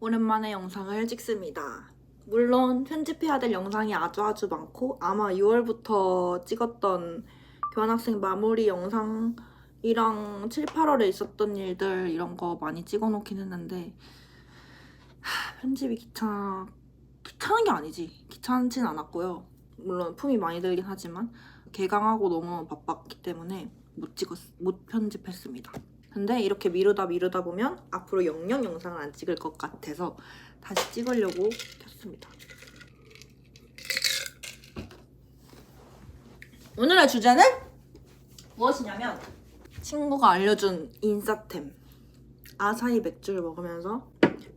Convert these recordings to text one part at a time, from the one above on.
오랜만에 영상을 찍습니다. 물론 편집해야 될 영상이 아주 많고 아마 6월부터 찍었던 교환학생 마무리 영상이랑 7, 8월에 있었던 일들 이런 거 많이 찍어놓긴 했는데 편집이 귀찮은 게 아니지. 귀찮진 않았고요. 물론 품이 많이 들긴 하지만 개강하고 너무 바빴기 때문에 못 편집했습니다. 근데 이렇게 미루다 보면 앞으로 영상을 안 찍을 것 같아서 다시 찍으려고 켰습니다. 오늘의 주제는 무엇이냐면 친구가 알려준 인싸템 아사히 맥주를 먹으면서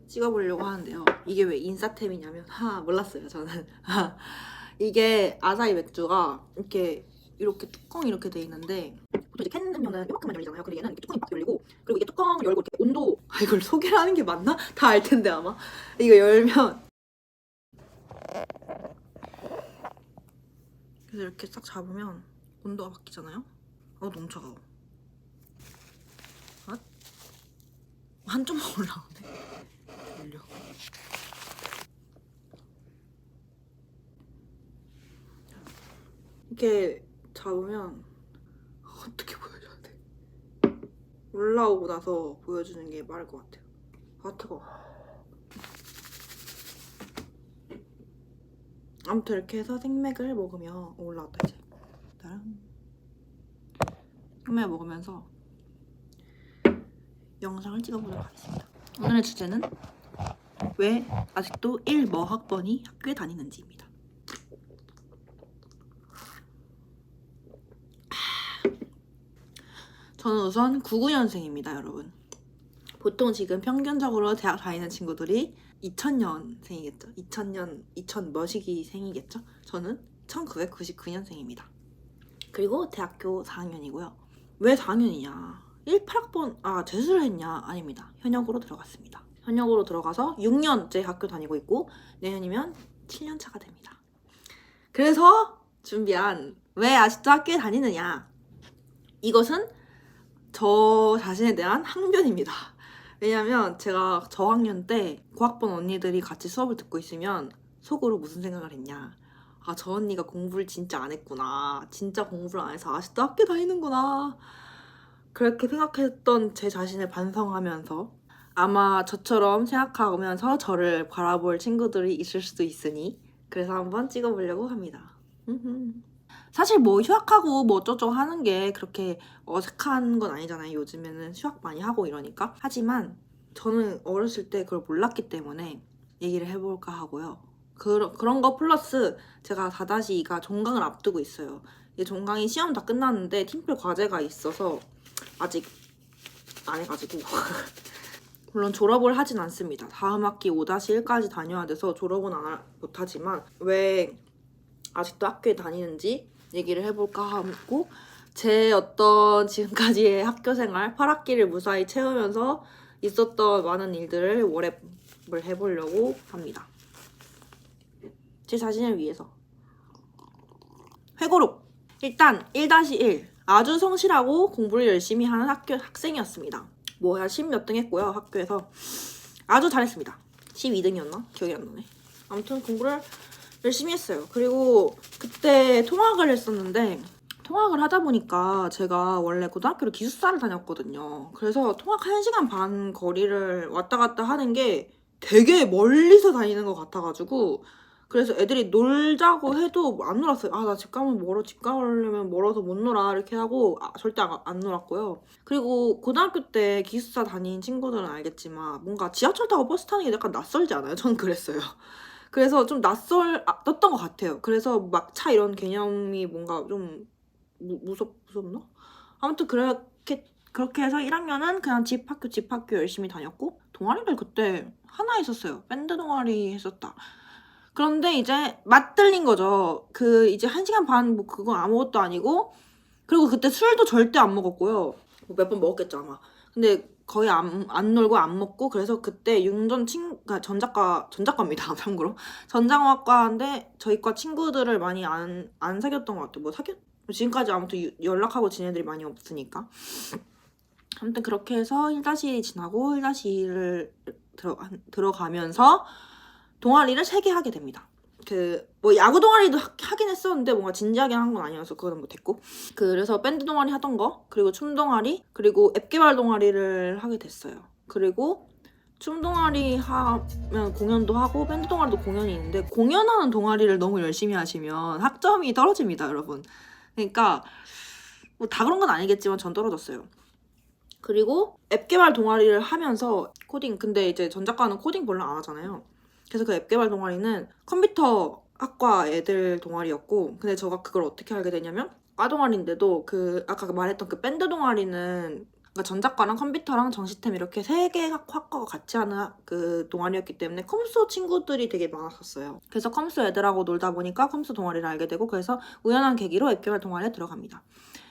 찍어보려고 하는데요. 이게 왜 인싸템이냐면 몰랐어요 저는. 이게 아사히 맥주가 이렇게 뚜껑이 이렇게 돼 있는데 보통 이제 캔 음료는 이만큼만 열리잖아요. 근데 얘는 이렇게 뚜껑이 막 열리고 그리고 이게 뚜껑 열고 이렇게 온도 이걸 소개를 하는 게 맞나? 다 알 텐데 아마 이거 열면 그래서 이렇게 싹 잡으면 온도가 바뀌잖아요. 너무 차가워. 한쪽만 올라오네. 열려. 이렇게 잡으면 어떻게 보여줘야 돼? 올라오고 나서 보여주는 게 빠를 것 같아요. 뜨거워. 아무튼 이렇게 해서 생맥을 먹으며 올라왔다 이제. 생맥을 먹으면서 영상을 찍어보도록 하겠습니다. 오늘의 주제는 왜 아직도 1머 학번이 학교에 다니는지입니다. 저는 우선 99년생입니다, 여러분. 보통 지금 평균적으로 대학 다니는 친구들이 2000년생이겠죠? 2000머시기생이겠죠? 저는 1999년생입니다. 그리고 대학교 4학년이고요. 왜 4학년이냐? 18학번, 재수를 했냐? 아닙니다. 현역으로 들어갔습니다. 현역으로 들어가서 6년째 학교 다니고 있고 내년이면 7년 차가 됩니다. 그래서 준비한 왜 아직도 학교에 다니느냐? 이것은 저 자신에 대한 항변입니다. 왜냐면 제가 저학년 때 고학번 언니들이 같이 수업을 듣고 있으면 속으로 무슨 생각을 했냐. 저 언니가 공부를 진짜 안 했구나. 진짜 공부를 안 해서 아직도 학교 다니는구나. 그렇게 생각했던 제 자신을 반성하면서 아마 저처럼 생각하면서 저를 바라볼 친구들이 있을 수도 있으니 그래서 한번 찍어보려고 합니다. 사실 뭐 휴학하고 뭐 어쩌고 하는 게 그렇게 어색한 건 아니잖아요. 요즘에는 휴학 많이 하고 이러니까. 하지만 저는 어렸을 때 그걸 몰랐기 때문에 얘기를 해볼까 하고요. 그런 거 플러스 제가 4-2가 종강을 앞두고 있어요. 이 종강이 시험 다 끝났는데 팀플 과제가 있어서 아직 안 해가지고 물론 졸업을 하진 않습니다. 다음 학기 5-1까지 다녀야 돼서 졸업은 못하지만 왜 아직도 학교에 다니는지 얘기를 해볼까 하고 제 어떤 지금까지의 학교생활 8학기를 무사히 채우면서 있었던 많은 일들을 월랩을 해보려고 합니다. 제 자신을 위해서. 회고록! 일단 1-1 아주 성실하고 공부를 열심히 하는 학생이었습니다. 한 10몇 등 했고요. 학교에서 아주 잘했습니다. 12등이었나? 기억이 안 나네. 아무튼 공부를 열심히 했어요. 그리고 그때 통학을 했었는데 통학을 하다 보니까 제가 원래 고등학교를 기숙사를 다녔거든요. 그래서 통학 1시간 반 거리를 왔다 갔다 하는 게 되게 멀리서 다니는 것 같아가지고 그래서 애들이 놀자고 해도 안 놀았어요. 나 집 가면 멀어. 집 가려면 멀어서 못 놀아. 이렇게 하고 절대 안 놀았고요. 그리고 고등학교 때 기숙사 다닌 친구들은 알겠지만 뭔가 지하철 타고 버스 타는 게 약간 낯설지 않아요? 전 그랬어요. 그래서 좀 낯설었던 것 같아요. 그래서 막차 이런 개념이 뭔가 좀 무섭나? 아무튼 그렇게 해서 1학년은 그냥 집 학교 열심히 다녔고 동아리를 그때 하나 있었어요. 밴드 동아리 했었다. 그런데 이제 맞들린 거죠. 이제 1시간 반 그거 아무것도 아니고 그리고 그때 술도 절대 안 먹었고요. 몇 번 먹었겠죠 아마. 근데 거의 안 놀고 안 먹고 그래서 그때 그러니까 전작과입니다. 참고로 전자공학과인데 저희 과 친구들을 많이 안 사귀었던 것 같아요. 지금까지 아무튼 연락하고 지낸 애들이 많이 없으니까. 아무튼 그렇게 해서 1-1이 지나고 1-2를 들어가면서 동아리를 3개 하게 됩니다. 뭐 야구 동아리도 하긴 했었는데 뭔가 진지하게 한 건 아니어서 그거는 못했고, 그래서 밴드 동아리 하던 거, 그리고 춤 동아리, 그리고 앱 개발 동아리를 하게 됐어요. 그리고 춤 동아리 하면 공연도 하고 밴드 동아리도 공연이 있는데, 공연하는 동아리를 너무 열심히 하시면 학점이 떨어집니다, 여러분. 그러니까 뭐 다 그런 건 아니겠지만 전 떨어졌어요. 그리고 앱 개발 동아리를 하면서 코딩, 근데 이제 전작가는 코딩 별로 안 하잖아요. 그래서 그 앱 개발 동아리는 컴퓨터 학과 애들 동아리였고, 근데 제가 그걸 어떻게 알게 되냐면, 과 동아리인데도 아까 말했던 그 밴드 동아리는 그러니까 전작가랑 컴퓨터랑 정시템 이렇게 3개 학과가 같이 하는 그 동아리였기 때문에 컴수 친구들이 되게 많았었어요. 그래서 컴수 애들하고 놀다 보니까 컴수 동아리를 알게 되고, 그래서 우연한 계기로 앱 개발 동아리에 들어갑니다.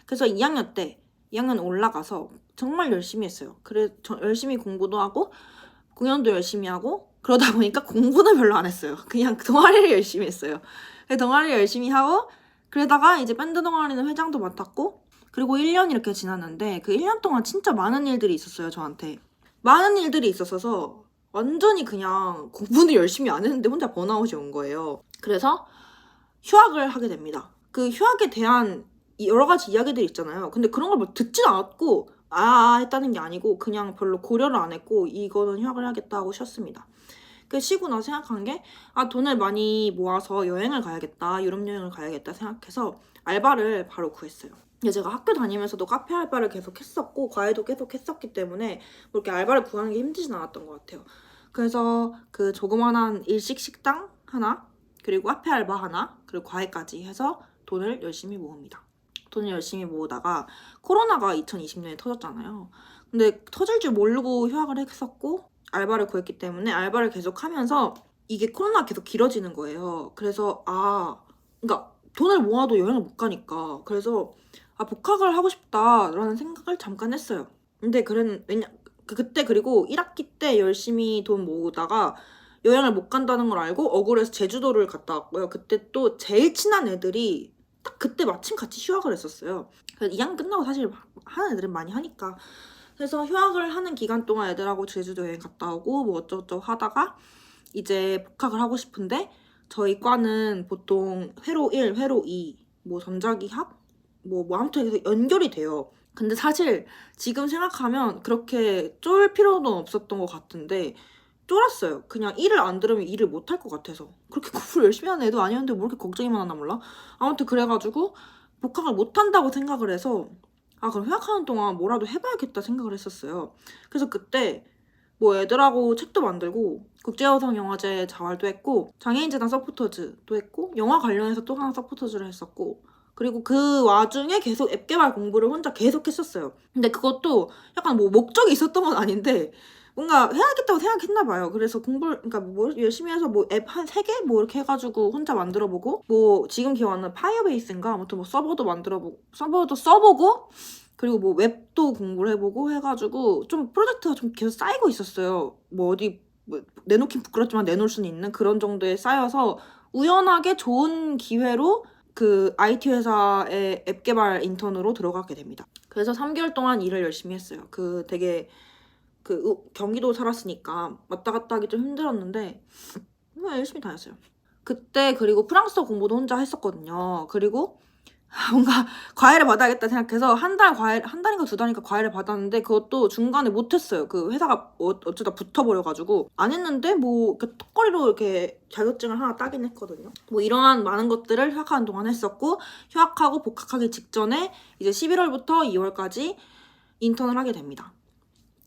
그래서 2학년 올라가서 정말 열심히 했어요. 열심히 공부도 하고 공연도 열심히 하고, 그러다 보니까 공부는 별로 안 했어요. 그냥 동아리를 열심히 했어요. 동아리를 열심히 하고, 그러다가 이제 밴드 동아리는 회장도 맡았고, 그리고 1년 이렇게 지났는데, 그 1년 동안 진짜 많은 일들이 있었어요, 저한테. 많은 일들이 있었어서 완전히 그냥 공부는 열심히 안 했는데 혼자 번아웃이 온 거예요. 그래서 휴학을 하게 됩니다. 그 휴학에 대한 여러 가지 이야기들이 있잖아요. 근데 그런 걸 뭐 듣지도 않았고 했다는 게 아니고, 그냥 별로 고려를 안 했고 이거는 휴학을 하겠다 하고 쉬었습니다. 그 쉬고 나서 생각한 게, 돈을 많이 모아서 여행을 가야겠다, 유럽 여행을 가야겠다 생각해서 알바를 바로 구했어요. 근데 제가 학교 다니면서도 카페 알바를 계속 했었고 과외도 계속 했었기 때문에 뭐 이렇게 알바를 구하는 게 힘들진 않았던 것 같아요. 그래서 그 조그만한 일식 식당 하나, 그리고 카페 알바 하나, 그리고 과외까지 해서 돈을 열심히 모읍니다. 돈을 열심히 모으다가 코로나가 2020년에 터졌잖아요. 근데 터질 줄 모르고 휴학을 했었고 알바를 구했기 때문에 알바를 계속 하면서 이게 코로나가 계속 길어지는 거예요. 그래서 그러니까 돈을 모아도 여행을 못 가니까, 그래서 복학을 하고 싶다라는 생각을 잠깐 했어요. 근데 그때 그리고 1학기 때 열심히 돈 모으다가 여행을 못 간다는 걸 알고 억울해서 제주도를 갔다 왔고요. 그때 또 제일 친한 애들이 딱 그때 마침 같이 휴학을 했었어요. 그래서 2학년 끝나고 사실 하는 애들은 많이 하니까. 그래서 휴학을 하는 기간 동안 애들하고 제주도 여행 갔다 오고 뭐 어쩌고저쩌고 하다가 이제 복학을 하고 싶은데, 저희 과는 보통 회로 1, 회로 2, 뭐 전자기학? 뭐 아무튼 계속 연결이 돼요. 근데 사실 지금 생각하면 그렇게 쫄 필요는 없었던 것 같은데 쫄았어요. 그냥 일을 안 들으면 일을 못 할 것 같아서. 그렇게 공부를 열심히 하는 애도 아니었는데 뭐 이렇게 걱정이 많았나 몰라. 아무튼 그래가지고 복학을 못 한다고 생각을 해서 그럼 휴학하는 동안 뭐라도 해봐야겠다 생각을 했었어요. 그래서 그때 뭐 애들하고 책도 만들고 국제여성영화제 자활도 했고 장애인재단 서포터즈도 했고 영화 관련해서 또 하나 서포터즈를 했었고, 그리고 그 와중에 계속 앱 개발 공부를 혼자 계속 했었어요. 근데 그것도 약간 뭐 목적이 있었던 건 아닌데 뭔가 해야겠다고 생각했나 봐요. 그래서 그러니까 뭐 열심히 해서 뭐 앱 한 3개 뭐 이렇게 해가지고 혼자 만들어보고, 뭐 지금 기억나는 파이어베이스인가 아무튼 뭐 서버도 써보고, 그리고 뭐 웹도 공부를 해보고 해가지고 좀 프로젝트가 좀 계속 쌓이고 있었어요. 뭐 어디 뭐 내놓긴 부끄럽지만 내놓을 수는 있는 그런 정도에 쌓여서 우연하게 좋은 기회로 그 IT 회사의 앱 개발 인턴으로 들어가게 됩니다. 그래서 3개월 동안 일을 열심히 했어요. 되게 경기도 살았으니까 왔다 갔다 하기 좀 힘들었는데 열심히 다녔어요. 그때 그리고 프랑스어 공부도 혼자 했었거든요. 그리고 뭔가 과외를 받아야겠다 생각해서 한 달인가 2달인가 과외를 받았는데 그것도 중간에 못했어요. 그 회사가 어쩌다 붙어버려가지고 안 했는데 뭐 턱걸이로 이렇게 자격증을 하나 따긴 했거든요. 뭐 이러한 많은 것들을 휴학하는 동안 했었고, 휴학하고 복학하기 직전에 이제 11월부터 2월까지 인턴을 하게 됩니다.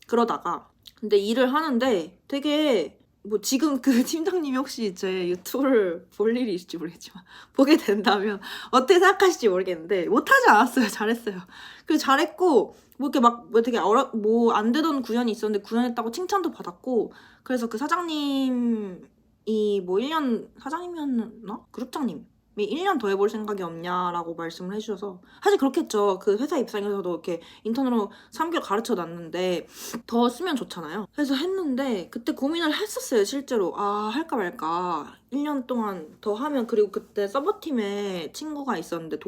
그러다가 근데 일을 하는데 되게 뭐 지금 그 팀장님이 혹시 제 유튜브를 볼 일이 있을지 모르겠지만 보게 된다면 어떻게 생각하실지 모르겠는데 못하지 않았어요. 잘했어요. 그래서 잘했고 뭐 이렇게 뭐 되게 뭐 안 되던 구현이 있었는데 구현했다고 칭찬도 받았고, 그래서 그 사장님이 뭐 1년 사장님이었나? 그룹장님 1년 더 해볼 생각이 없냐라고 말씀을 해주셔서, 사실 그렇겠죠. 그 회사 입장에서도 이렇게 인턴으로 3개월 가르쳐 놨는데 더 쓰면 좋잖아요. 그래서 했는데 그때 고민을 했었어요. 실제로 할까 말까. 1년 동안 더 하면, 그리고 그때 서버팀에 친구가 있었는데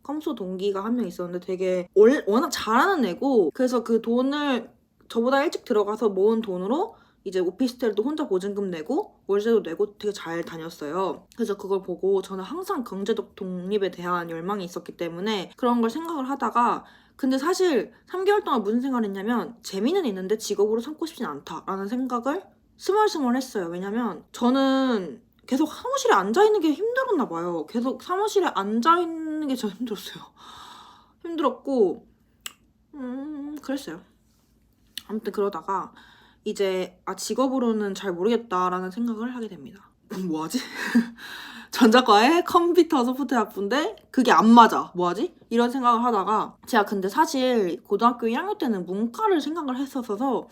컴소 동기가 한 명 있었는데 되게 워낙 잘하는 애고, 그래서 그 돈을 저보다 일찍 들어가서 모은 돈으로 이제 오피스텔도 혼자 보증금 내고 월세도 내고 되게 잘 다녔어요. 그래서 그걸 보고 저는 항상 경제적 독립에 대한 열망이 있었기 때문에 그런 걸 생각을 하다가 근데 사실 3개월 동안 무슨 생각을 했냐면 재미는 있는데 직업으로 삼고 싶진 않다라는 생각을 스멀스멀 했어요. 왜냐면 저는 계속 사무실에 앉아있는 게 힘들었나 봐요. 계속 사무실에 앉아있는 게 저 힘들었어요. 힘들었고 그랬어요. 아무튼 그러다가 이제 직업으로는 잘 모르겠다라는 생각을 하게 됩니다. 뭐하지? 전자과에 컴퓨터 소프트웨어학부인데 그게 안 맞아. 뭐하지? 이런 생각을 하다가 제가 근데 사실 고등학교 1학년 때는 문과를 생각을 했었어서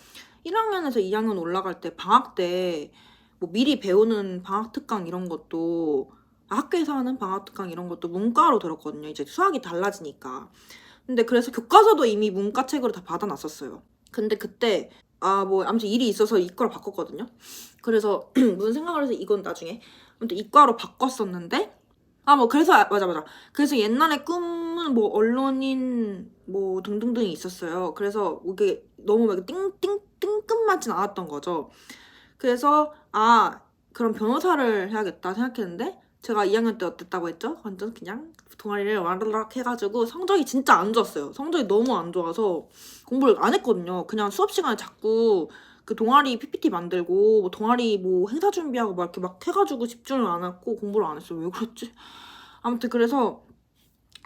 1학년에서 2학년 올라갈 때 방학 때 뭐 미리 배우는 방학 특강 이런 것도 학교에서 하는 방학 특강 이런 것도 문과로 들었거든요. 이제 수학이 달라지니까. 근데 그래서 교과서도 이미 문과 책으로 다 받아놨었어요. 근데 그때 뭐 아무튼 일이 있어서 이과로 바꿨거든요. 그래서 무슨 생각을 해서 이건 나중에 아무튼 이과로 바꿨었는데 뭐 그래서 맞아 그래서 옛날에 꿈은 뭐 언론인 뭐 등등등이 있었어요. 그래서 이게 너무 막 띵끝맞진 않았던 거죠. 그래서 그럼 변호사를 해야겠다 생각했는데 제가 2학년 때 어땠다고 했죠? 완전 그냥 동아리를 와르락 해가지고 성적이 진짜 안 좋았어요. 성적이 너무 안 좋아서 공부를 안 했거든요. 그냥 수업 시간에 자꾸 그 동아리 PPT 만들고 뭐 동아리 뭐 행사 준비하고 막 이렇게 막 해가지고 집중을 안 했고 공부를 안 했어요. 왜 그랬지? 아무튼 그래서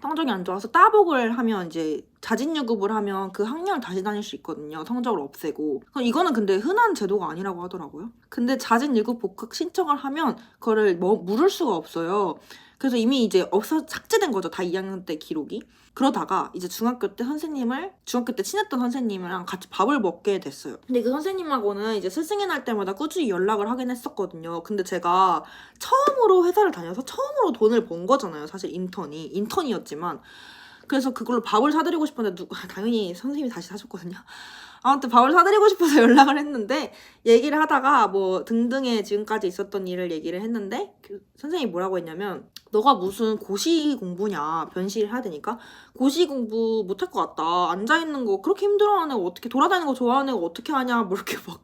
성적이 안 좋아서 따복을 하면 이제 자진유급을 하면 그 학년을 다시 다닐 수 있거든요. 성적을 없애고. 이거는 근데 흔한 제도가 아니라고 하더라고요. 근데 자진유급 복학 신청을 하면 그거를 물을 수가 없어요. 그래서 이미 이제 삭제된 거죠. 다 2학년 때 기록이. 그러다가 이제 중학교 때 친했던 선생님이랑 같이 밥을 먹게 됐어요. 근데 그 선생님하고는 이제 스승의 날 때마다 꾸준히 연락을 하긴 했었거든요. 근데 제가 처음으로 회사를 다녀서 처음으로 돈을 번 거잖아요. 사실 인턴이었지만. 그래서 그걸로 밥을 사드리고 싶었는데 당연히 선생님이 다시 사줬거든요. 아무튼 밥을 사드리고 싶어서 연락을 했는데 얘기를 하다가 뭐 등등의 지금까지 있었던 일을 얘기를 했는데 선생님이 뭐라고 했냐면 너가 무슨 고시 공부냐 변시를 해야 되니까 고시 공부 못할 것 같다. 앉아있는 거 그렇게 힘들어하는 애가 어떻게 돌아다니는 거 좋아하는 애가 어떻게 하냐 뭐 이렇게 막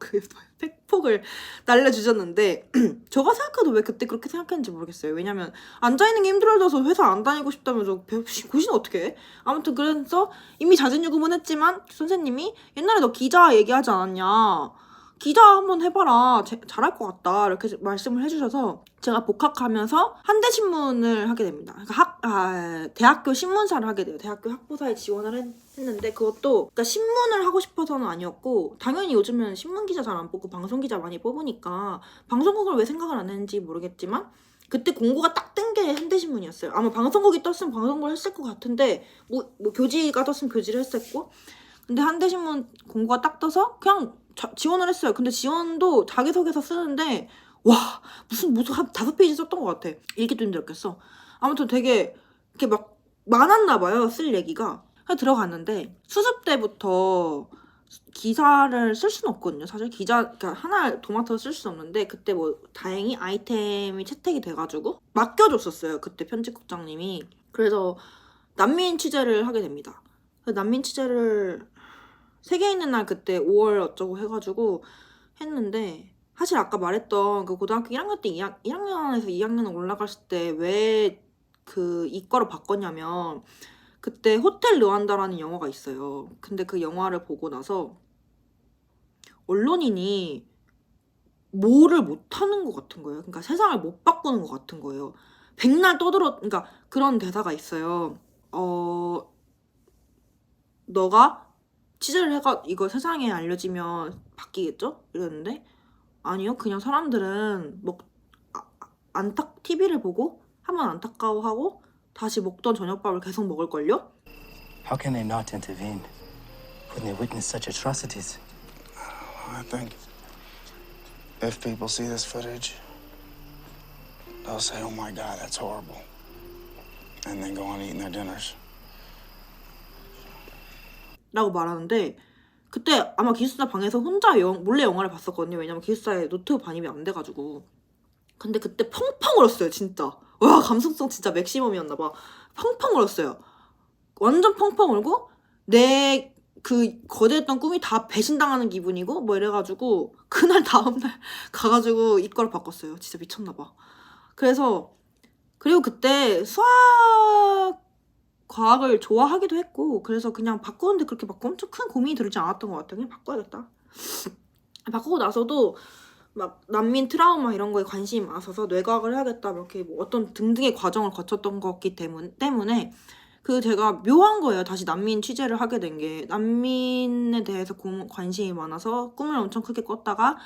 팩폭을 날려주셨는데 제가 생각해도 왜 그때 그렇게 생각했는지 모르겠어요. 왜냐면 앉아있는 게 힘들어져서 회사 안 다니고 싶다면서 고시는 어떻게 해? 아무튼 그래서 이미 자진유급은 했지만 선생님이 옛날에 너 기자 얘기하지 않았냐? 기자 한번 해봐라. 잘할 것 같다. 이렇게 말씀을 해주셔서 제가 복학하면서 한대신문을 하게 됩니다. 그러니까 대학교 신문사를 하게 돼요. 대학교 학부사에 지원을 했는데 그것도 그러니까 신문을 하고 싶어서는 아니었고 당연히 요즘은 신문기자 잘 안 뽑고 방송기자 많이 뽑으니까 방송국을 왜 생각을 안 했는지 모르겠지만 그때 공고가 딱 뜬 게 한대신문이었어요. 아마 방송국이 떴으면 방송국을 했을 것 같은데 뭐 교지가 떴으면 교지를 했었고 근데 한대신문 공고가 딱 떠서 그냥 지원을 했어요. 근데 지원도 자기소개서 쓰는데 와 무슨 한 5페이지 썼던 것 같아. 읽기도 힘들었겠어. 아무튼 되게 이렇게 막 많았나 봐요. 쓸 얘기가. 들어갔는데 수습 때부터 기사를 쓸 수는 없거든요. 사실 그러니까 하나 도맡아서 쓸 수는 없는데 그때 뭐 다행히 아이템이 채택이 돼가지고 맡겨줬었어요. 그때 편집국장님이. 그래서 난민 취재를 하게 됩니다. 난민 취재를 세계 있는 날 그때 5월 어쩌고 해가지고 했는데 사실 아까 말했던 그 고등학교 1학년 때 1학년에서 2학년 올라갔을 때 왜 그 이과로 바꿨냐면 그때 호텔 르완다라는 영화가 있어요. 근데 그 영화를 보고 나서 언론인이 뭐를 못하는 것 같은 거예요. 그러니까 세상을 못 바꾸는 것 같은 거예요. 백날 그러니까 그런 대사가 있어요. 너가 취재를 해가 이거 세상에 알려지면 바뀌겠죠? 이랬는데 아니요. 그냥 사람들은 TV를 보고 한번 안타까워하고 다시 먹던 저녁밥을 계속 먹을걸요? How can they not intervene when they witness such atrocities? I think if people see this footage, they'll say, oh my God, that's horrible. And then go on eating their dinners. 라고 말하는데 그때 아마 기숙사 방에서 혼자 몰래 영화를 봤었거든요. 왜냐면 기숙사에 노트 반입이 안 돼가지고. 근데 그때 펑펑 울었어요. 진짜. 와 감성성 진짜 맥시멈이었나 봐. 펑펑 울었어요. 완전 펑펑 울고 내 그 거대했던 꿈이 다 배신당하는 기분이고 뭐 이래가지고 그날 다음날 가가지고 이과를 바꿨어요. 진짜 미쳤나봐. 그리고 그때 수학 과학을 좋아하기도 했고 그래서 그냥 바꾸는데 그렇게 막 엄청 큰 고민이 들지 않았던 것 같아요. 그냥 바꿔야겠다. 바꾸고 나서도 막 난민 트라우마 이런 거에 관심이 많아서 뇌과학을 해야겠다 이렇게 뭐 어떤 등등의 과정을 거쳤던 거기 때문에 그 제가 묘한 거예요. 다시 난민 취재를 하게 된 게 난민에 대해서 관심이 많아서 꿈을 엄청 크게 꿨다가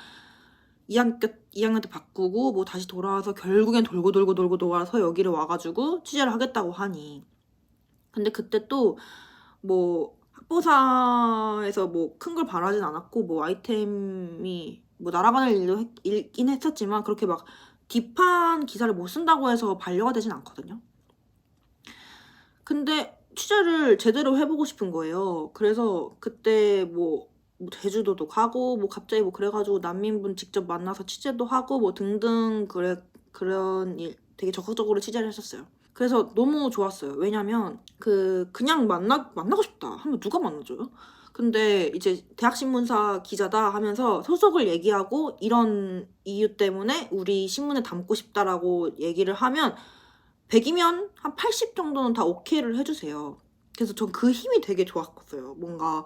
2학년 때 바꾸고 뭐 다시 돌아와서 결국엔 돌고 돌아서 여기를 와가지고 취재를 하겠다고 하니 근데 그때 또 뭐 학보사에서 뭐 큰 걸 바라진 않았고 뭐 아이템이 뭐 날아가는 일도 있긴 했었지만 그렇게 막 딥한 기사를 못 쓴다고 해서 반려가 되진 않거든요. 근데 취재를 제대로 해보고 싶은 거예요. 그래서 그때 뭐 제주도도 가고 뭐 갑자기 뭐 그래가지고 난민분 직접 만나서 취재도 하고 뭐 등등 그런 일 되게 적극적으로 취재를 했었어요. 그래서 너무 좋았어요. 왜냐면 그냥 만나고 싶다 하면 누가 만나줘요? 근데 이제 대학신문사 기자다 하면서 소속을 얘기하고 이런 이유 때문에 우리 신문에 담고 싶다라고 얘기를 하면 100이면 한 80 정도는 다 오케이를 해주세요. 그래서 전 그 힘이 되게 좋았어요. 뭔가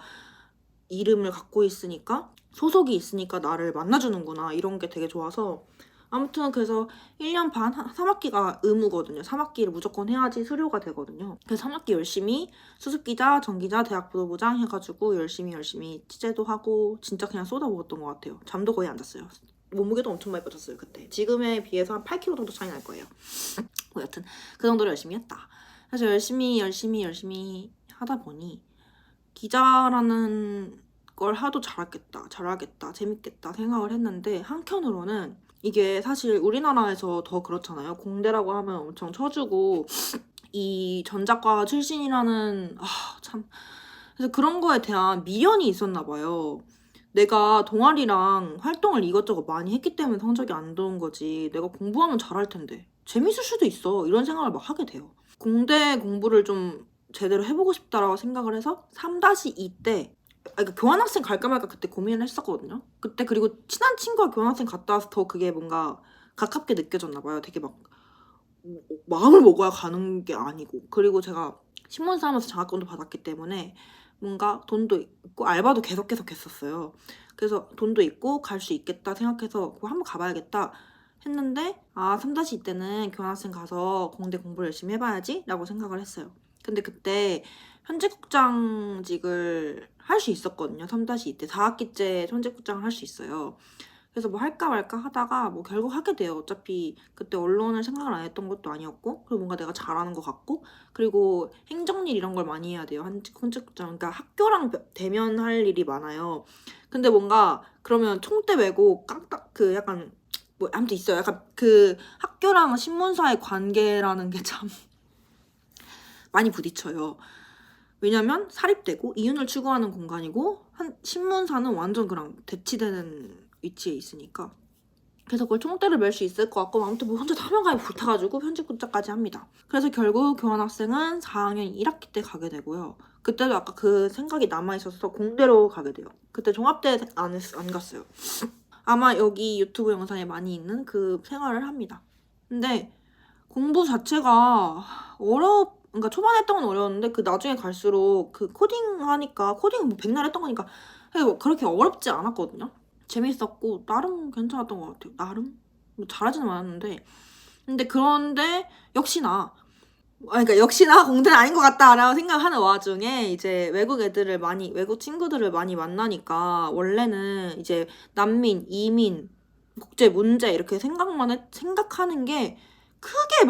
이름을 갖고 있으니까 소속이 있으니까 나를 만나주는구나 이런 게 되게 좋아서 아무튼 그래서 1년 반 3학기가 의무거든요. 3학기를 무조건 해야지 수료가 되거든요. 그래서 3학기 열심히 수습기자, 전기자, 대학보도부장 해가지고 열심히 취재도 하고 진짜 그냥 쏟아부었던 것 같아요. 잠도 거의 안 잤어요. 몸무게도 엄청 많이 빠졌어요 그때. 지금에 비해서 한 8kg 정도 차이 날 거예요. 뭐 여튼 그 정도로 열심히 했다. 그래서 열심히 하다 보니 기자라는 걸 하도 잘하겠다, 재밌겠다 생각을 했는데 한편으로는 이게 사실 우리나라에서 더 그렇잖아요. 공대라고 하면 엄청 쳐주고 이 전작과 출신이라는 참 그래서 그런 거에 대한 미련이 있었나 봐요. 내가 동아리랑 활동을 이것저것 많이 했기 때문에 성적이 안 좋은 거지. 내가 공부하면 잘할 텐데 재밌을 수도 있어. 이런 생각을 막 하게 돼요. 공대 공부를 좀 제대로 해보고 싶다라고 생각을 해서 3-2 때 그러니까 교환학생 갈까 말까 그때 고민을 했었거든요. 그때 그리고 친한 친구가 교환학생 갔다 와서 더 그게 뭔가 가깝게 느껴졌나 봐요. 되게 막 마음을 먹어야 가는 게 아니고 그리고 제가 신문사 하면서 장학금도 받았기 때문에 뭔가 돈도 있고 알바도 계속 했었어요. 그래서 돈도 있고 갈 수 있겠다 생각해서 그거 한번 가봐야겠다 했는데 3-2 때는 교환학생 가서 공대 공부를 열심히 해봐야지 라고 생각을 했어요. 근데 그때 현직국장직을 할 수 있었거든요. 3-2 때 4학기째 현직국장을 할 수 있어요. 그래서 뭐 할까 말까 하다가 뭐 결국 하게 돼요. 어차피 그때 언론을 생각을 안 했던 것도 아니었고 그리고 뭔가 내가 잘하는 것 같고 그리고 행정일 이런 걸 많이 해야 돼요. 현직국장 그러니까 학교랑 대면할 일이 많아요. 근데 뭔가 그러면 총대 메고 깡딱 약간 뭐 아무튼 있어요. 약간 학교랑 신문사의 관계라는 게 참 많이 부딪혀요. 왜냐면 사립대고 이윤을 추구하는 공간이고 신문사는 완전 그냥 대치되는 위치에 있으니까 그래서 그걸 총대를 멜 수 있을 것 같고 아무튼 뭐 혼자 사명감이 불타가지고 현직국장까지 합니다. 그래서 결국 교환학생은 4학년 1학기 때 가게 되고요. 그때도 아까 그 생각이 남아있어서 공대로 가게 돼요. 그때 종합대 안 갔어요. 아마 여기 유튜브 영상에 많이 있는 그 생활을 합니다. 근데 공부 자체가 그러니까 초반에 했던 건 어려웠는데 그 나중에 갈수록 그 코딩 뭐 백날 했던 거니까 그렇게 어렵지 않았거든요. 재밌었고 나름 괜찮았던 것 같아요. 나름 뭐 잘하지는 않았는데 그런데 역시나 공대는 아닌 것 같다라고 생각하는 와중에 이제 외국 친구들을 많이 만나니까 원래는 이제 난민, 이민, 국제 문제 이렇게 생각하는 게 크게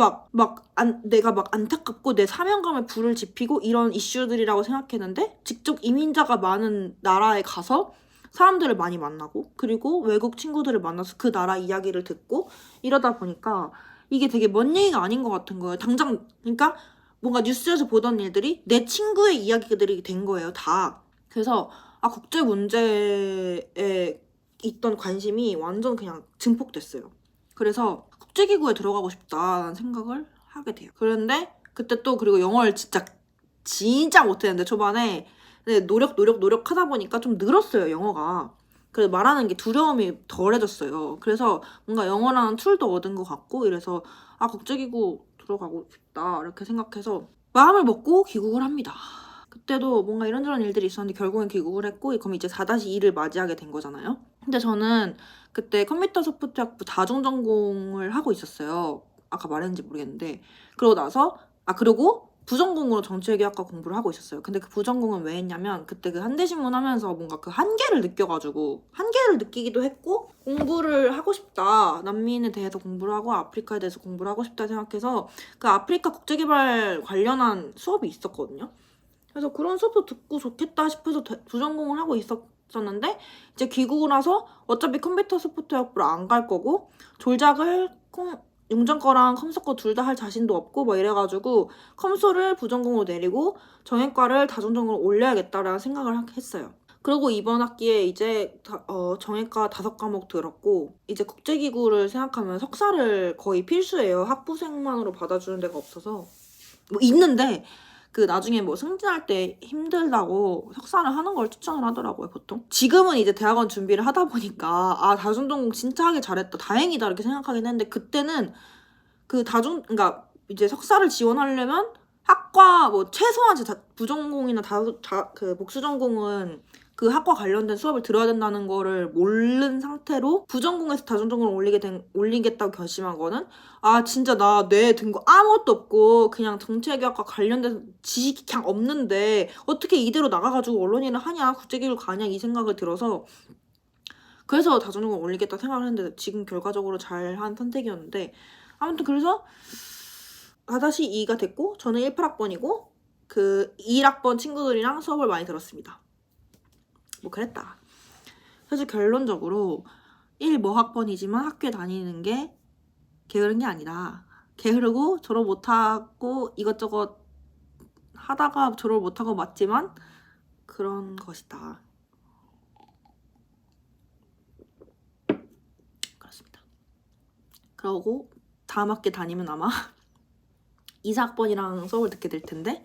내가 막 안타깝고 내 사명감에 불을 지피고 이런 이슈들이라고 생각했는데 직접 이민자가 많은 나라에 가서 사람들을 많이 만나고 그리고 외국 친구들을 만나서 그 나라 이야기를 듣고 이러다 보니까 이게 되게 먼 얘기가 아닌 것 같은 거예요. 당장 그러니까 뭔가 뉴스에서 보던 일들이 내 친구의 이야기들이 된 거예요. 다. 그래서 국제 문제에 있던 관심이 완전 그냥 증폭됐어요. 그래서 국제기구에 들어가고 싶다는 생각을 하게 돼요. 그런데 그때 또 그리고 영어를 진짜 못했는데 초반에 근데 노력하다 보니까 좀 늘었어요, 영어가. 그래서 말하는 게 두려움이 덜해졌어요. 그래서 뭔가 영어라는 툴도 얻은 것 같고 이래서 국제기구 들어가고 싶다 이렇게 생각해서 마음을 먹고 귀국을 합니다. 그때도 뭔가 이런저런 일들이 있었는데 결국엔 귀국을 했고 그럼 이제 4-2를 맞이하게 된 거잖아요. 근데 저는 그때 컴퓨터 소프트웨어학부 다중전공을 하고 있었어요. 아까 말했는지 모르겠는데 그러고 나서 그리고 부전공으로 정치외교학과 공부를 하고 있었어요. 근데 그 부전공은 왜 했냐면 그때 그 한대신문 하면서 뭔가 그 한계를 느껴가지고 한계를 느끼기도 했고 공부를 하고 싶다. 난민에 대해서 공부를 하고 아프리카에 대해서 공부를 하고 싶다 생각해서 그 아프리카 국제개발 관련한 수업이 있었거든요. 그래서 그런 수업도 듣고 좋겠다 싶어서 부전공을 하고 있었는데 이제 귀국을 나서 어차피 컴퓨터 소프트웨어학부를 안 갈 거고 졸작을 용전 거랑 컴소 거 둘 다 할 자신도 없고 뭐 이래가지고 컴소를 부전공으로 내리고 정외과를 다중전공으로 올려야겠다라는 생각을 했어요. 그리고 이번 학기에 이제 정외과 5과목 들었고 이제 국제기구를 생각하면 석사를 거의 필수예요. 학부생만으로 받아주는 데가 없어서 뭐 있는데 그 나중에 뭐 승진할 때 힘들다고 석사를 하는 걸 추천을 하더라고요, 보통. 지금은 이제 대학원 준비를 하다 보니까 다중전공 진짜 하길 잘했다, 다행이다 이렇게 생각하긴 했는데 그때는 그러니까 이제 석사를 지원하려면 학과 뭐 최소한 부전공이나 그 복수전공은 그 학과 관련된 수업을 들어야 된다는 거를 모르는 상태로 부전공에서 다중전공을 올리겠다고 결심한 거는 진짜 나 뇌에 든 거 아무것도 없고 그냥 정치외교학과 관련된 지식이 그냥 없는데 어떻게 이대로 나가가지고 언론일을 하냐, 국제기구를 가냐 이 생각을 들어서 그래서 다중전공을 올리겠다 생각을 했는데 지금 결과적으로 잘한 선택이었는데 아무튼 그래서 4-2가 됐고 저는 18학번이고 그 21학번 친구들이랑 수업을 많이 들었습니다. 뭐 그랬다. 그래서 결론적으로 1학번이지만 학교에 다니는 게 게으른 게 아니다. 게으르고 졸업 못하고 이것저것 하다가 졸업 못하고 맞지만 그런 것이다. 그렇습니다. 그러고 다음 학기 다니면 아마 24학번이랑 수업을 듣게 될 텐데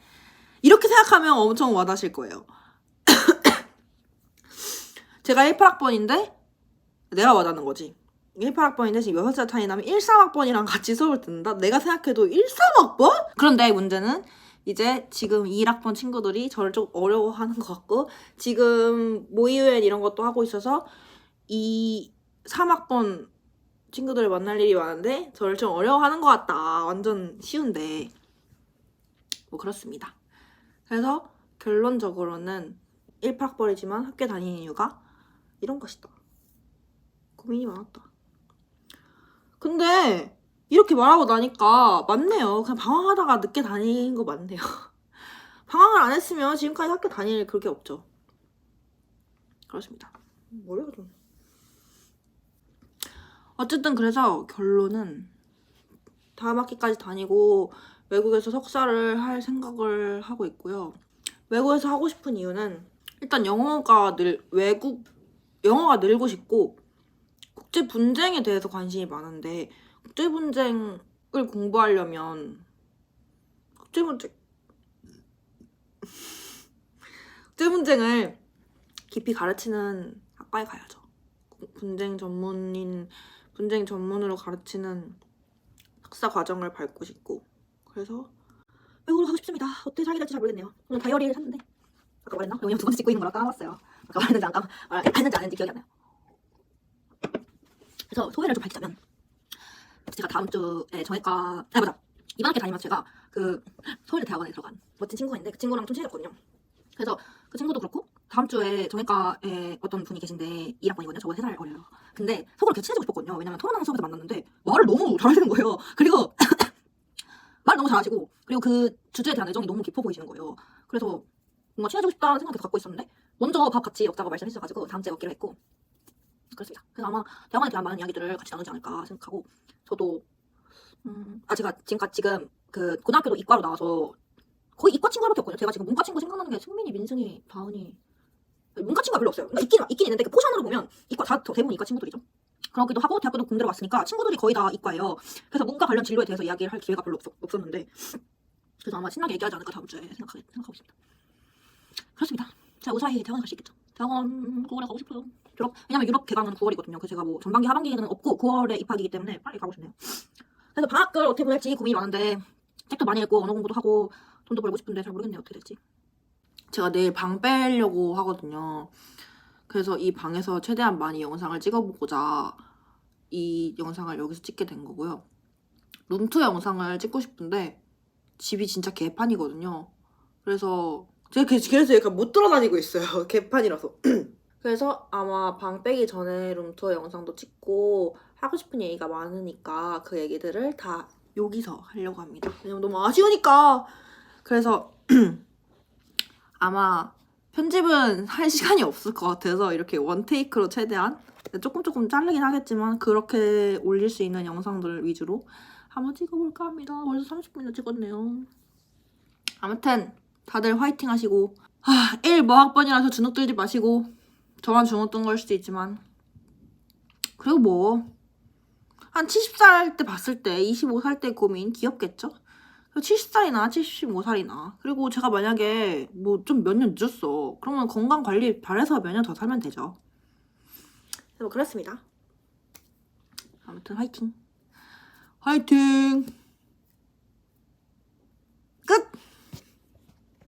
이렇게 생각하면 엄청 와닿으실 거예요. 제가 18학번인데 내가 와닿는 거지. 18학번인데 지금 6살 차이 나면 13학번이랑 같이 수업을 듣는다? 내가 생각해도 13학번? 그런데 문제는 이제 지금 21학번 친구들이 저를 좀 어려워하는 것 같고 지금 모의유엔 이런 것도 하고 있어서 3학번 친구들을 만날 일이 많은데 저를 좀 어려워하는 것 같다. 완전 쉬운데 뭐 그렇습니다. 그래서 결론적으로는 18학번이지만 학교 다니는 이유가 이런 것이다. 고민이 많았다. 근데 이렇게 말하고 나니까 맞네요. 그냥 방황하다가 늦게 다닌 거 맞네요. 방황을 안 했으면 지금까지 학교 다닐 일 그렇게 없죠. 그렇습니다. 머리가 좀... 어쨌든 그래서 결론은 다음 학기까지 다니고 외국에서 석사를 할 생각을 하고 있고요. 외국에서 하고 싶은 이유는 일단 영어가 늘고 싶고 국제 분쟁에 대해서 관심이 많은데 국제 분쟁을 공부하려면 국제 분쟁을 깊이 가르치는 학과에 가야죠. 분쟁 전문으로 가르치는 석사 과정을 밟고 싶고 그래서 외국으로 가고 싶습니다. 어떻게 살게 될지 잘 모르겠네요. 오늘 다이어리를 샀는데 아까 말했나? 왜냐면 2번째 찍고 있는 거라 까먹었어요. 아까 말했는지 안 했는지 기억이 안 나요. 그래서 소회를 좀 밝히자면 제가 다음 주에 정외과 이번 학기 다니면서 제가 그 서울대 대학원에 들어간 멋진 친구가 있는데 그 친구랑 좀 친해졌거든요. 그래서 그 친구도 그렇고 다음 주에 정외과에 어떤 분이 계신데 2학번이거든요. 저보다 3살 어려요. 근데 속으로 되게 친해지고 싶었거든요. 왜냐면 토론하는 수업에서 만났는데 말을 너무 잘하시는 거예요. 그리고 말을 너무 잘하시고 그리고 그 주제에 대한 애정이 너무 깊어 보이시는 거예요. 그래서 뭔가 친해지고 싶다는 생각을 갖고 있었는데 먼저 밥 같이 먹자고 말씀해 주셔가지고 다음 주에 먹기로 했고 그렇습니다. 그래서 아마 대학원에 대한 많은 이야기들을 같이 나누지 않을까 생각하고 저도 제가 지금 그 고등학교도 이과로 나와서 거의 이과 친구밖에 없거든요. 제가 지금 문과 친구 생각나는 게 승민이, 민승이, 다은이 문과 친구가 별로 없어요. 그러니까 있긴 있는데 그 포션으로 보면 이과 대부분 이과 친구들이죠. 그러기도 하고 대학교도 공대로 왔으니까 친구들이 거의 다 이과예요. 그래서 문과 관련 진로에 대해서 이야기를 할 기회가 별로 없었는데 그래서 아마 신나게 얘기하지 않을까 다음 주에 생각하고 있습니다. 그렇습니다. 제가 무사히 대학원 갈 수 있겠죠. 대학원 9월에 가고 싶어요. 왜냐면 유럽 개강은 9월이거든요. 그래서 제가 뭐 전반기 하반기에는 없고 9월에 입학이기 때문에 빨리 가고 싶네요. 그래서 방학을 어떻게 보낼지 고민이 많은데 책도 많이 읽고 언어 공부도 하고 돈도 벌고 싶은데 잘 모르겠네요. 어떻게 될지. 제가 내일 방 빼려고 하거든요. 그래서 이 방에서 최대한 많이 영상을 찍어보고자 이 영상을 여기서 찍게 된 거고요. 룸투 영상을 찍고 싶은데 집이 진짜 개판이거든요. 그래서 제가 그래서 약간 못 돌아다니고 있어요. 개판이라서. 그래서 아마 방 빼기 전에 룸투어 영상도 찍고 하고 싶은 얘기가 많으니까 그 얘기들을 다 여기서 하려고 합니다. 왜냐면 너무 아쉬우니까. 그래서 아마 편집은 할 시간이 없을 것 같아서 이렇게 원테이크로 최대한 조금 자르긴 하겠지만 그렇게 올릴 수 있는 영상들 위주로 한번 찍어볼까 합니다. 벌써 30분이나 찍었네요. 아무튼 다들 화이팅 하시고 1 뭐학번이라서 주눅 들지 마시고 저만 주눅 든 걸 수도 있지만 그리고 뭐 한 70살 때 봤을 때 25살 때 고민 귀엽겠죠? 70살이나 75살이나 그리고 제가 만약에 뭐 좀 몇 년 늦었어 그러면 건강관리 잘해서 몇 년 더 살면 되죠. 뭐 그렇습니다. 아무튼 화이팅! 화이팅!